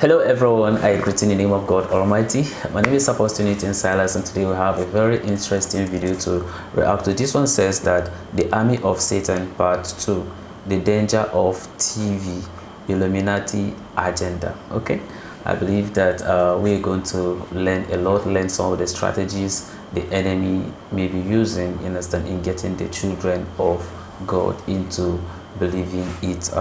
Hello everyone, I greet in the name of God Almighty. My name is Apostle Nathan Silas, and today we have a very interesting video to react to. This one says that the Army of Satan Part 2, the danger of TV, Illuminati agenda. Okay, I believe that we're going to learn some of the strategies the enemy may be using in getting the children of God into believing its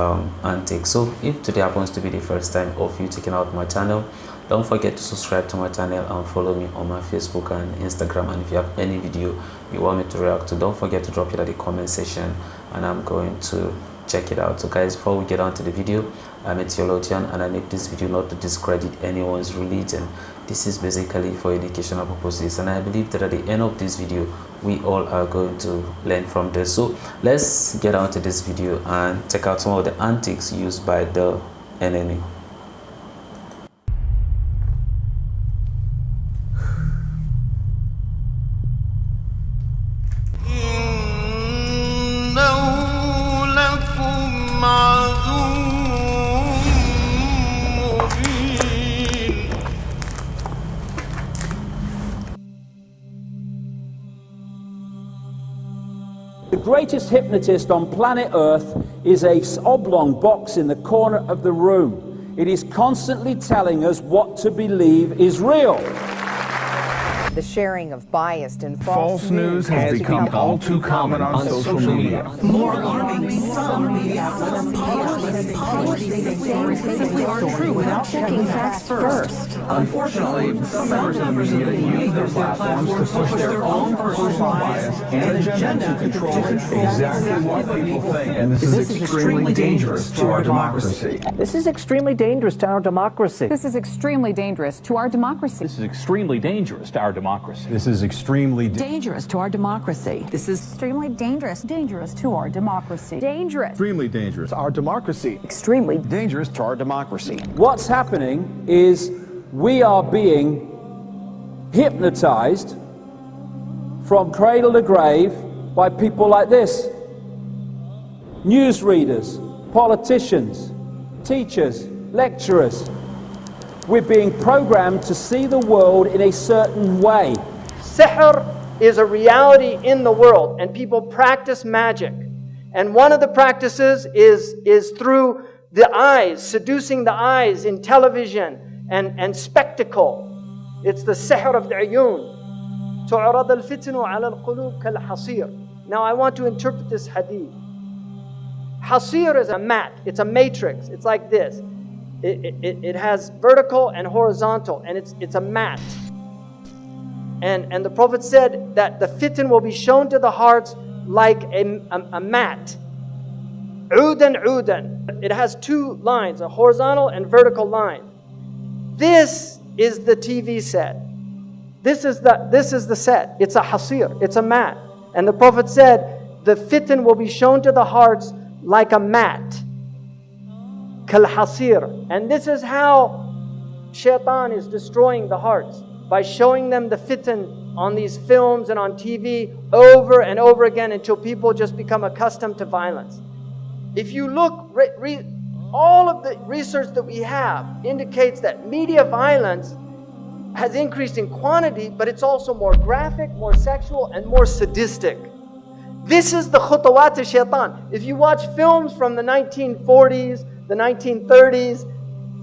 antics. So if today happens to be the first time of you checking out my channel, don't forget to subscribe to my channel and follow me on my Facebook and Instagram. And if you have any video you want me to react to, don't forget to drop it at the comment section and I'm going to check it out. So guys, before we get on to the video, I'm a theologian and I make this video not to discredit anyone's religion. This is basically for educational purposes, and I believe that at the end of this video we all are going to learn from this. So let's get on to this video and check out some of the antics used by the enemy. The greatest hypnotist on planet Earth is an oblong box in the corner of the room. It is constantly telling us what to believe is real. The sharing of biased and false news has become all too common on social media. More alarming, some media outlets publish simply aren't true without checking facts first. Unfortunately, some members of the media use their platforms to push their own personal bias and agenda to control exactly what people think. And this is extremely dangerous to our democracy. This is extremely dangerous to our democracy. This is extremely dangerous to our democracy. This is extremely dangerous to our democracy. This is extremely dangerous to our democracy. This is extremely dangerous to our democracy. Dangerous. extremely dangerous to our democracy. Extremely Dangerous to our democracy. What's happening is we are being hypnotized from cradle to grave by people like this. Newsreaders, politicians, teachers, lecturers. We're being programmed to see the world in a certain way. Sihr is a reality in the world, and people practice magic. And one of the practices is through the eyes, seducing the eyes in television and spectacle. It's the sihr of the ayun. تُعْرَضَ الْفِتْنُ عَلَى الْقُلُوبِ كَالْحَصِيرِ. Now I want to interpret this hadith. Hasir is a mat, it's a matrix, it's like this. It has vertical and horizontal, and it's a mat. And the Prophet said that the fitan will be shown to the hearts like a mat. Udan udan. It has two lines, a horizontal and vertical line. This is the TV set. This is the set. It's a hasir. It's a mat. And the Prophet said the fitan will be shown to the hearts like a mat. Kal-hasir. And this is how shaitan is destroying the hearts, by showing them the fitan on these films and on TV over and over again until people just become accustomed to violence. If you look, all of the research that we have indicates that media violence has increased in quantity, but it's also more graphic, more sexual, and more sadistic. This is the khutawat of shaitan. If you watch films from the 1940s, the 1930s,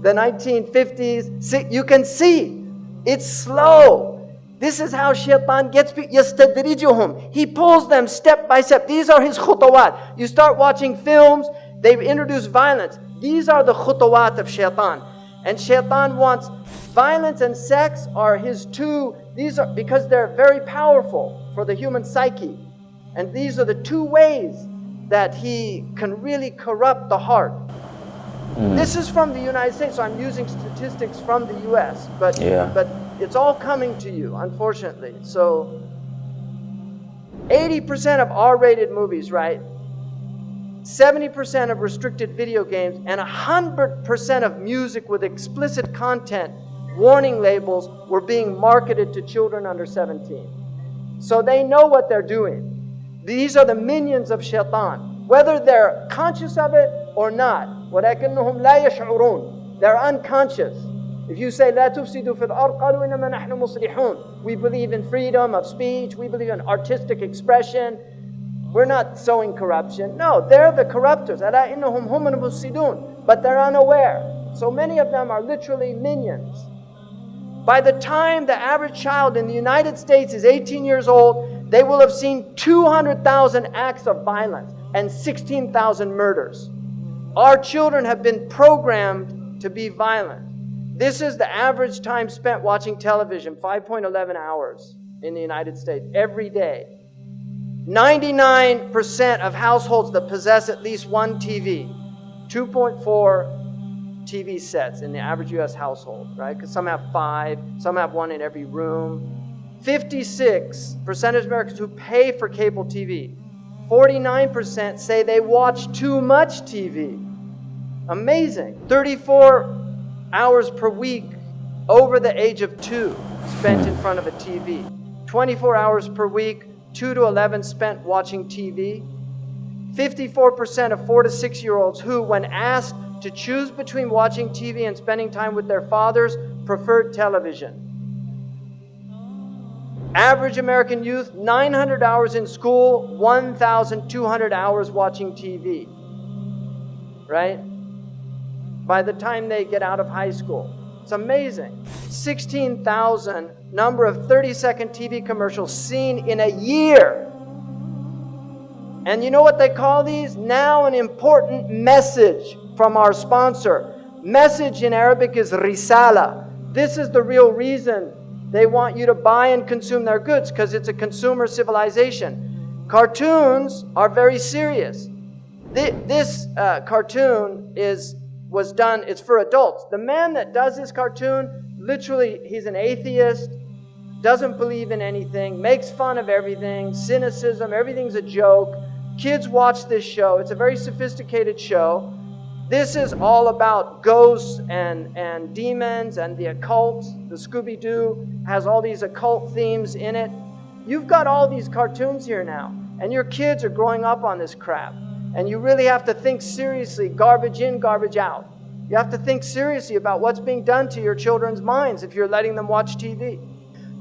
the 1950s, you can see it's slow. This is how shaitan gets people. يَسْتَدْرِجُهُمْ. He pulls them step by step. These are his khutawat. You start watching films, they introduce violence. These are the khutawat of shaitan. And shaitan wants violence and sex are his two, because they're very powerful for the human psyche. And these are the two ways that he can really corrupt the heart. This is from the United States, so I'm using statistics from the US, but it's all coming to you, unfortunately. So 80% of R-rated movies, right? 70% of restricted video games, and 100% of music with explicit content, warning labels, were being marketed to children under 17. So they know what they're doing. These are the minions of shaitan, whether they're conscious of it or not. وَلَكِنَّهُمْ لَا يَشْعُرُونَ. They're unconscious. If you say, لا تفسدوا في الأرض قالوا إنما نحن مصلحون. We believe in freedom of speech. We believe in artistic expression. We're not sowing corruption. No, they're the corruptors. ألا إنهم هم المفسدون. But they're unaware. So many of them are literally minions. By the time the average child in the United States is 18 years old, they will have seen 200,000 acts of violence and 16,000 murders. Our children have been programmed to be violent. This is the average time spent watching television, 5.11 hours in the United States every day. 99% of households that possess at least one TV, 2.4 TV sets in the average U.S. household, right? Because some have 5, some have 1 in every room. 56% of Americans who pay for cable TV, 49% say they watch too much TV. Amazing. 34 hours per week over the age of 2 spent in front of a TV. 24 hours per week, 2 to 11 spent watching TV. 54% of 4 to 6-year-olds who, when asked to choose between watching TV and spending time with their fathers, preferred television. Average American youth, 900 hours in school, 1,200 hours watching TV. Right? By the time they get out of high school. It's amazing. 16,000 number of 30-second TV commercials seen in a year. And you know what they call these? Now an important message from our sponsor. Message in Arabic is risala. This is the real reason they want you to buy and consume their goods, because it's a consumer civilization. Cartoons are very serious. This cartoon was done, it's for adults. The man that does this cartoon, literally, he's an atheist, doesn't believe in anything, makes fun of everything, cynicism, everything's a joke. Kids watch this show. It's a very sophisticated show. This is all about ghosts and demons and the occult. The Scooby-Doo has all these occult themes in it. You've got all these cartoons here now, and your kids are growing up on this crap. And you really have to think seriously, garbage in, garbage out. You have to think seriously about what's being done to your children's minds if you're letting them watch TV.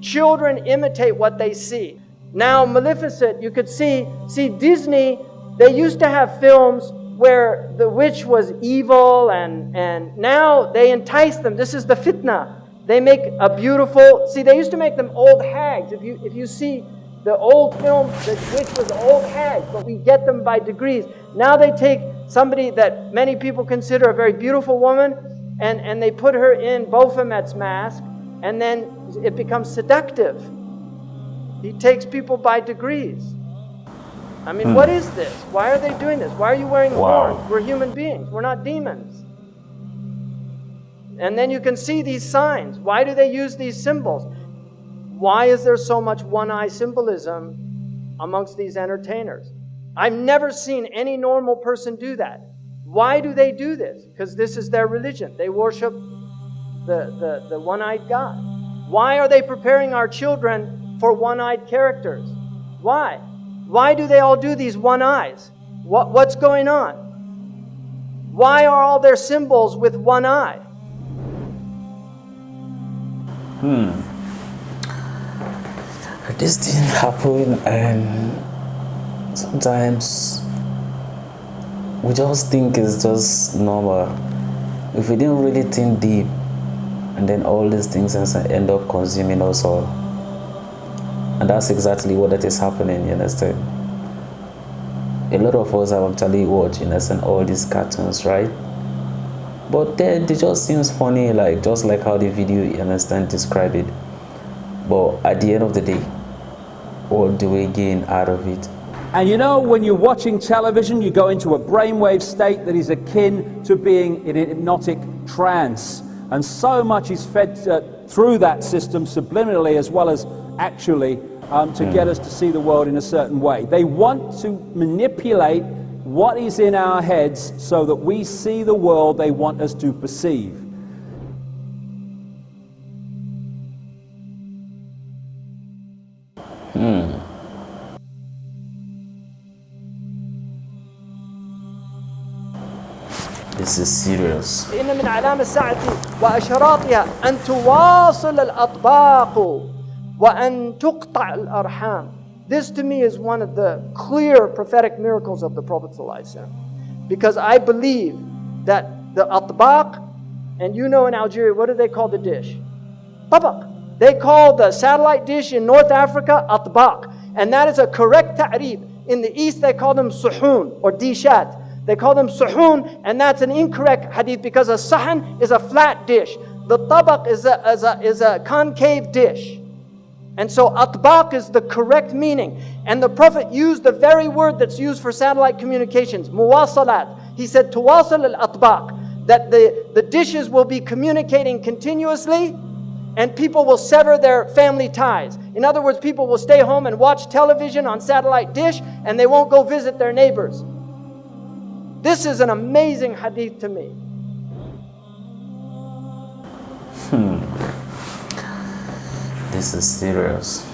Children imitate what they see. Now, Maleficent, you could see Disney, they used to have films where the witch was evil, and now they entice them. This is the fitna. They make a beautiful, they used to make them old hags. If you see the old films, the witch was old hags, but we get them by degrees. Now they take somebody that many people consider a very beautiful woman, and they put her in Baphomet's mask, and then it becomes seductive. He takes people by degrees. I mean, what is this? Why are they doing this? Why are you wearing horns? We're human beings. We're not demons. And then you can see these signs. Why do they use these symbols? Why is there so much one-eye symbolism amongst these entertainers? I've never seen any normal person do that. Why do they do this? Because this is their religion. They worship the one-eyed God. Why are they preparing our children for one-eyed characters? Why? Why do they all do these one eyes? What's going on? Why are all their symbols with one eye? This thing happen, and sometimes we just think it's just normal. If we didn't really think deep, and then all these things end up consuming us all. And that's exactly what that is happening, you understand? A lot of us have actually watched, you understand, all these cartoons, right? But they just seems funny, like just like how the video, you understand, describe it. But at the end of the day, what do we gain out of it? And you know, when you're watching television, you go into a brainwave state that is akin to being in a hypnotic trance. And so much is fed through that system subliminally as well as actually to get us to see the world in a certain way. They want to manipulate what is in our heads so that we see the world they want us to perceive. This is serious. إن من علامة الساعة وأشراطها أن تواصل الأطباق وأن تقطع الأرحام. This to me is one of the clear prophetic miracles of the Prophet ﷺ. Because I believe that the atbaq, and you know in Algeria, what do they call the dish? Tabaq. They call the satellite dish in North Africa atbaq. And that is a correct ta'rib. In the East they call them suhoon or dishat. They call them suhoon, and that's an incorrect hadith because a sahan is a flat dish. The tabaq is a concave dish. And so atbaq is the correct meaning. And the Prophet used the very word that's used for satellite communications, muwasalat. He said, tuwasal al-atbaq, that the dishes will be communicating continuously and people will sever their family ties. In other words, people will stay home and watch television on satellite dish and they won't go visit their neighbors. This is an amazing hadith to me. This is serious.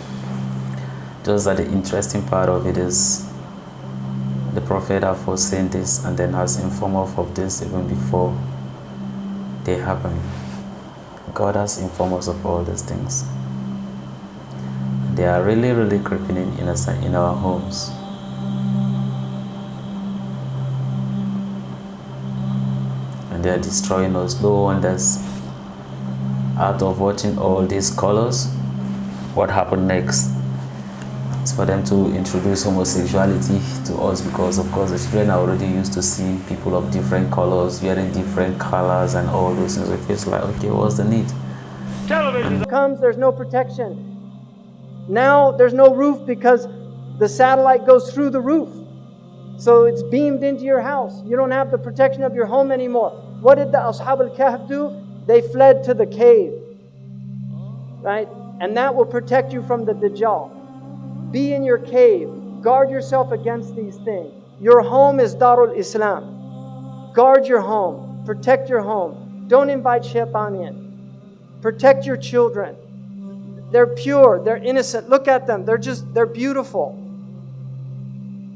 Just that the interesting part of it is the Prophet have foreseen this and then has informed us of this even before they happen. God has informed us of all these things. They are really, really creeping in our homes. And they are destroying us. No wonders. Out of watching all these colors, what happened next is for them to introduce homosexuality to us, because of course the children are already used to seeing people of different colors, wearing different colors and all those things. It feels like, okay, what's the need? Television comes, there's no protection. Now there's no roof because the satellite goes through the roof. So it's beamed into your house. You don't have the protection of your home anymore. What did the Ashab al-Kahf do? They fled to the cave. Right? And that will protect you from the Dajjal. Be in your cave. Guard yourself against these things. Your home is Darul Islam. Guard your home. Protect your home. Don't invite shaitan in. Protect your children. They're pure. They're innocent. Look at them. They're beautiful.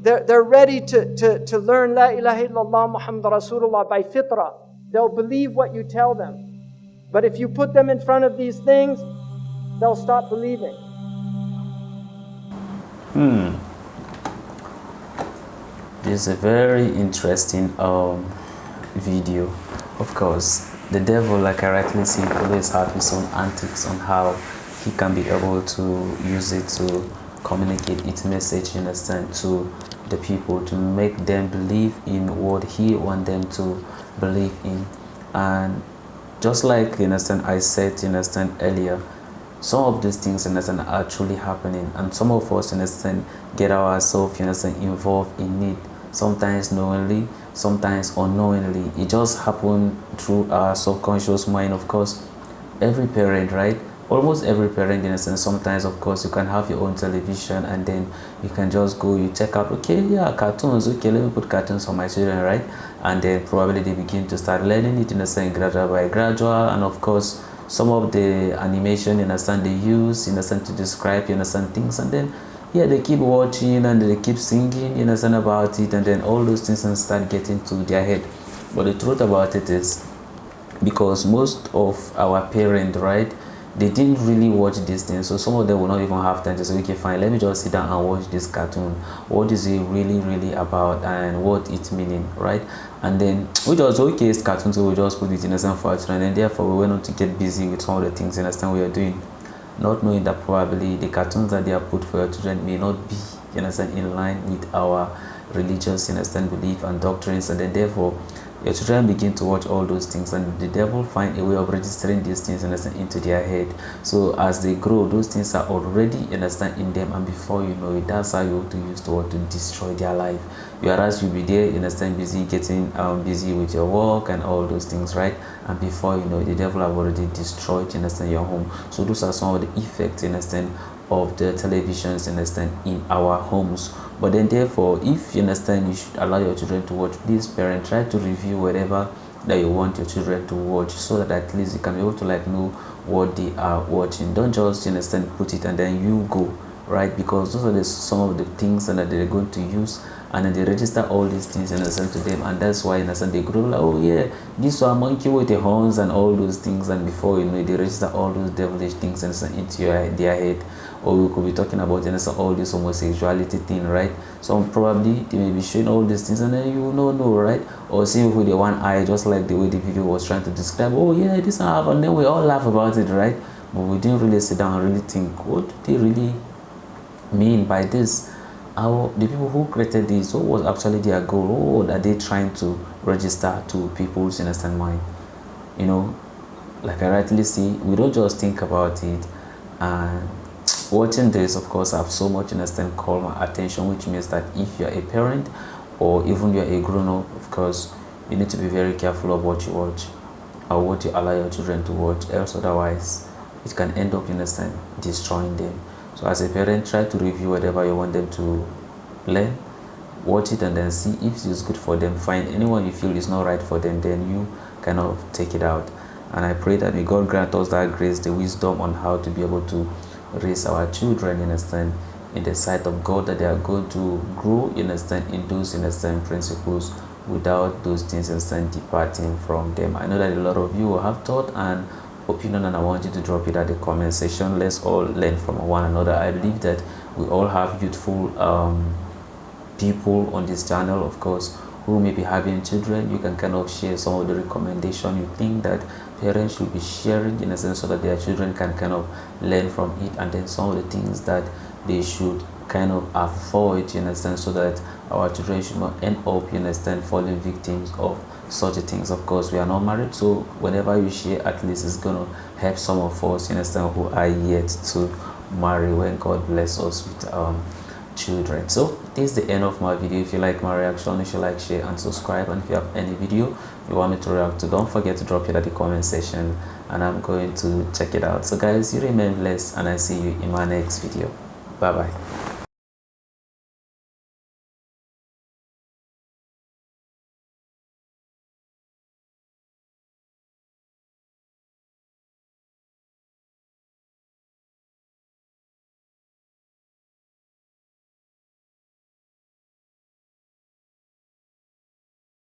They're ready to learn La ilaha illallah Muhammad Rasulullah by fitrah. They'll believe what you tell them. But if you put them in front of these things, they'll stop believing. This is a very interesting video. Of course, the devil, like I rightly said, always has his own antics on how he can be able to use it to communicate its message, you understand, to the people, to make them believe in what he wants them to believe in. And just like, you understand, I said, you understand, earlier, some of these things, you understand, are truly happening, and some of us, you understand, get ourselves, you understand, involved in it, sometimes knowingly, sometimes unknowingly. It just happened through our subconscious mind. Of course, every parent, right? Almost every parent, in a sense, sometimes, of course, you can have your own television and then you can just go, you check out, okay, yeah, cartoons, okay, let me put cartoons for my children, right? And then probably they begin to start learning it, in a sense, gradual by gradual. And of course, some of the animation, you understand, they use, you understand, to describe, you understand, things. And then, yeah, they keep watching and they keep singing, you understand, about it. And then all those things and start getting to their head. But the truth about it is, because most of our parents, right, they didn't really watch these things, so some of them will not even have time to say, okay, fine, let me just sit down and watch this cartoon. What is it really about, and what it's meaning, right? And then we just, okay, it's cartoon, so we just put it in a sense for children, and therefore we went on to get busy with some of the things, you understand, we are doing, not knowing that probably the cartoons that they are put for your children may not be, you understand, in line with our religious, you understand, belief and doctrines. And then therefore your children begin to watch all those things, and the devil find a way of registering these things, understand, into their head. So as they grow, those things are already, understand, in them, and before you know it, that's how you to use to destroy their life. Whereas you'll be there, understand, busy getting busy with your work and all those things, right? And before you know it, the devil have already destroyed, understand, your home. So those are some of the effects, understand, of the televisions, understand, in our homes. But then therefore, if you understand, you should allow your children to watch, please parent, try to review whatever that you want your children to watch, so that at least you can be able to like know what they are watching. Don't just, you understand, put it and then you go, right? Because those are some of the things that they're going to use and then they register all these things, you understand, to them, and that's why, you understand, they grow like, oh yeah, this one monkey with the horns and all those things, and before you know, they register all those devilish things into their head. Or we could be talking about, you understand, all this homosexuality thing, right? So probably they may be showing all these things, and then you will not know, right? Or see with the one eye, just like the way the video was trying to describe, oh yeah, this one have, and then we all laugh about it, right? But we didn't really sit down and really think, what do they really mean by this? How the people who created this, what was actually their goal? What are they trying to register to people's, you understand, mind? You know, like I rightly see, we don't just think about it. And watching this, of course, I've so much, understand, call my attention, which means that if you're a parent or even you're a grown-up, of course, you need to be very careful of what you watch or what you allow your children to watch, else otherwise it can end up, you understand, destroying them. So as a parent, try to review whatever you want them to learn, watch it, and then see if it's good for them. Find anyone you feel is not right for them, then you kind of take it out. And I pray that may God grant us that grace, the wisdom on how to be able to raise our children, you understand, in the sight of God, that they are going to grow, you understand, in those, you understand, principles, without those things, you understand, departing from them. I know that a lot of you will have thought and opinion, and I want you to drop it at the comment section. Let's all learn from one another. I believe that we all have youthful people on this channel, of course, who may be having children. You can kind of share some of the recommendation you think that parents should be sharing, in a sense, so that their children can kind of learn from it, and then some of the things that they should kind of avoid, you understand, so that our children should not end up, you understand, falling victims of such things. Of course, we are not married, so whenever you share, at least it's gonna help some of us, you understand, who are yet to marry, when God bless us with children. So this is the end of my video. If you like my reaction, you should like, share, and subscribe. And if you have any video you want me to react to, don't forget to drop it at the comment section, and I'm going to check it out. So guys, you remain blessed, and I see you in my next video. Bye bye.